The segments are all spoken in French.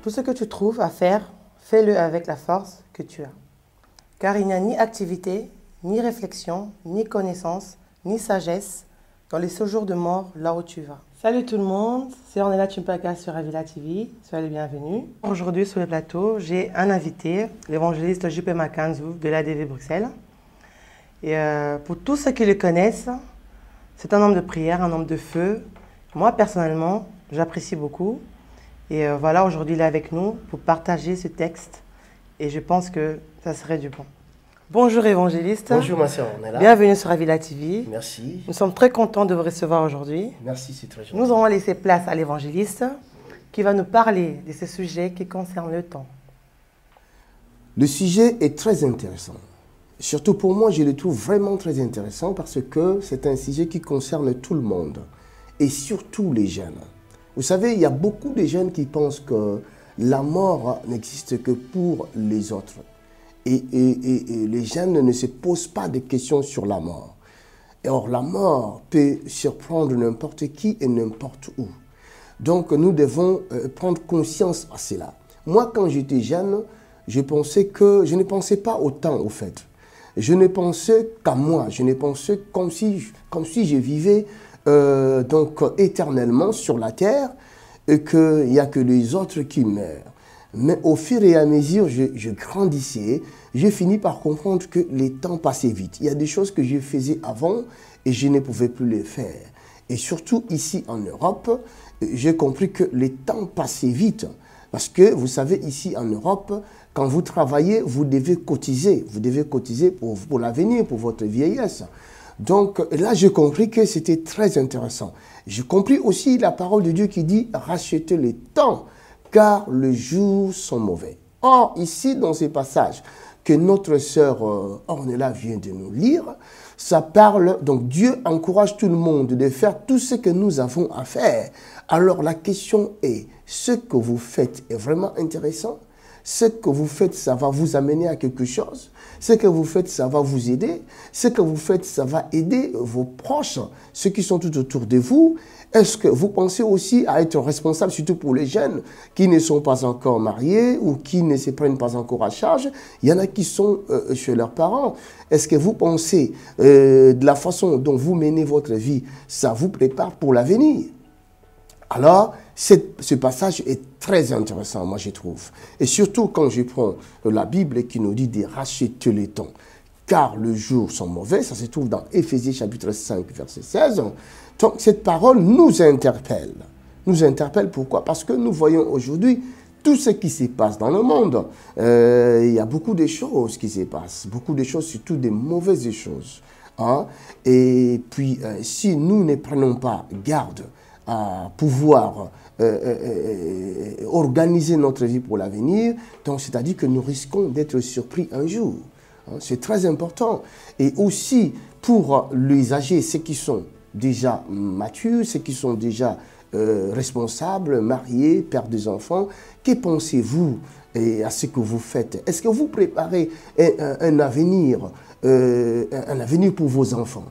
Tout ce que tu trouves à faire, fais-le avec la force que tu as. Car il n'y a ni activité, ni réflexion, ni connaissance, ni sagesse dans les séjours de mort là où tu vas. Salut tout le monde, c'est Ornella Chumpaka sur Avila TV, soyez les bienvenus. Aujourd'hui sur le plateau, j'ai un invité, l'évangéliste J.P. Makanzou de l'ADV Bruxelles. Et pour tous ceux qui le connaissent, c'est un homme de prière, un homme de feu. Moi personnellement, j'apprécie beaucoup. Et voilà, aujourd'hui il est avec nous pour partager ce texte. Et je pense que ça serait du bon. Bonjour évangéliste. Bonjour ma sœur, on est là. Bienvenue sur Avila TV. Merci. Nous sommes très contents de vous recevoir aujourd'hui. Merci, c'est très gentil. Nous allons laisser place à l'évangéliste qui va nous parler de ce sujet qui concerne le temps. Le sujet est très intéressant. Surtout pour moi, je le trouve vraiment très intéressant parce que c'est un sujet qui concerne tout le monde et surtout les jeunes. Vous savez, il y a beaucoup de jeunes qui pensent que la mort n'existe que pour les autres. Et les jeunes ne se posent pas de questions sur la mort. Or, la mort peut surprendre n'importe qui et n'importe où. Donc, nous devons prendre conscience à cela. Moi, quand j'étais jeune, je ne pensais pas au temps, au fait. Je ne pensais qu'à moi. Je ne pensais comme si je vivais donc éternellement sur la terre et qu'il n'y a que les autres qui meurent. Mais au fur et à mesure, je grandissais, j'ai fini par comprendre que les temps passaient vite. Il y a des choses que je faisais avant et je ne pouvais plus les faire. Et surtout ici en Europe, j'ai compris que les temps passaient vite. Parce que vous savez, ici en Europe, quand vous travaillez, vous devez cotiser. Vous devez cotiser pour l'avenir, pour votre vieillesse. Donc là, j'ai compris que c'était très intéressant. J'ai compris aussi la parole de Dieu qui dit « rachetez le temps ». Car les jours sont mauvais. Or, ici, dans ces passages que notre sœur Ornella vient de nous lire, ça parle, donc Dieu encourage tout le monde de faire tout ce que nous avons à faire. Alors, la question est, ce que vous faites est vraiment intéressant? Ce que vous faites, ça va vous amener à quelque chose? Ce que vous faites, ça va vous aider? Ce que vous faites, ça va aider vos proches, ceux qui sont tout autour de vous? Est-ce que vous pensez aussi à être responsable, surtout pour les jeunes qui ne sont pas encore mariés ou qui ne se prennent pas encore à charge? Il y en a qui sont chez leurs parents. Est-ce que vous pensez de la façon dont vous menez votre vie, ça vous prépare pour l'avenir? Alors, ce passage est très intéressant, moi je trouve. Et surtout quand je prends la Bible qui nous dit de racheter les temps, car les jours sont mauvais, ça se trouve dans Éphésiens chapitre 5, verset 16. Donc cette parole nous interpelle. Nous interpelle pourquoi? Parce que nous voyons aujourd'hui tout ce qui se passe dans le monde. Il y a beaucoup de choses qui se passent, beaucoup de choses, surtout des mauvaises choses. Hein? Et puis, si nous ne prenons pas garde à pouvoir organiser notre vie pour l'avenir, donc c'est-à-dire que nous risquons d'être surpris un jour. Hein? C'est très important. Et aussi, pour les âgés, ceux qui sont déjà matures, ceux qui sont déjà responsables, mariés, pères des enfants, que pensez-vous à ce que vous faites? Est-ce que vous préparez un avenir pour vos enfants,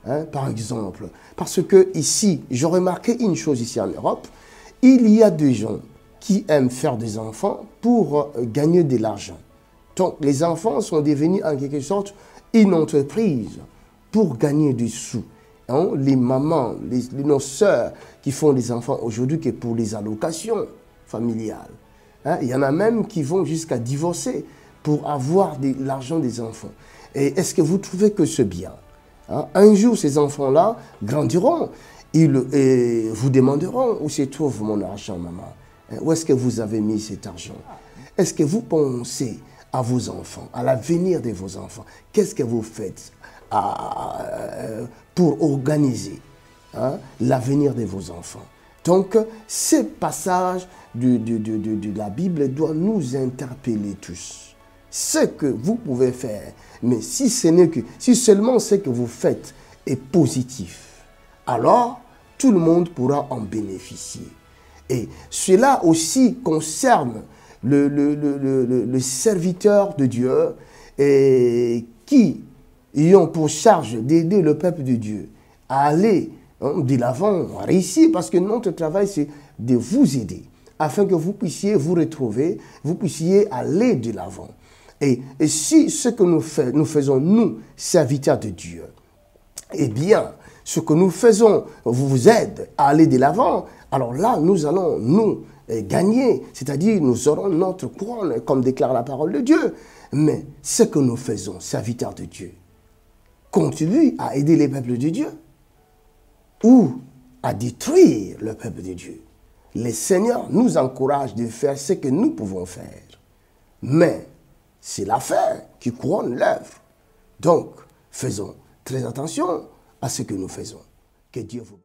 hein, par exemple? Parce que ici, j'ai remarqué une chose ici en Europe, il y a des gens qui aiment faire des enfants pour gagner de l'argent. Donc les enfants sont devenus en quelque sorte une entreprise pour gagner des sous. Hein, les mamans, nos sœurs qui font des enfants aujourd'hui que pour les allocations familiales. Hein, il y en a même qui vont jusqu'à divorcer pour avoir l'argent des enfants. Et est-ce que vous trouvez que c'est bien? Hein, un jour, ces enfants-là grandiront. Ils vous demanderont où se trouve mon argent, maman? Hein, où est-ce que vous avez mis cet argent? Est-ce que vous pensez à vos enfants, à l'avenir de vos enfants? Qu'est-ce que vous faites pour organiser, hein, l'avenir de vos enfants? Donc, ce passage de la Bible doit nous interpeller tous. Ce que vous pouvez faire, mais si seulement ce que vous faites est positif, alors tout le monde pourra en bénéficier. Et cela aussi concerne le serviteur de Dieu qui ont pour charge d'aider le peuple de Dieu à aller de l'avant, à réussir, parce que notre travail, c'est de vous aider afin que vous puissiez vous retrouver, vous puissiez aller de l'avant. Et si ce que nous faisons, nous, serviteurs de Dieu, eh bien, ce que nous faisons vous aide à aller de l'avant, alors là, nous allons nous gagner, c'est-à-dire nous aurons notre couronne, comme déclare la parole de Dieu. Mais ce que nous faisons, serviteurs de Dieu, contribue à aider les peuples de Dieu ou à détruire le peuple de Dieu. Le Seigneur nous encourage de faire ce que nous pouvons faire. Mais c'est la fin qui couronne l'œuvre. Donc, faisons très attention à ce que nous faisons. Que Dieu vous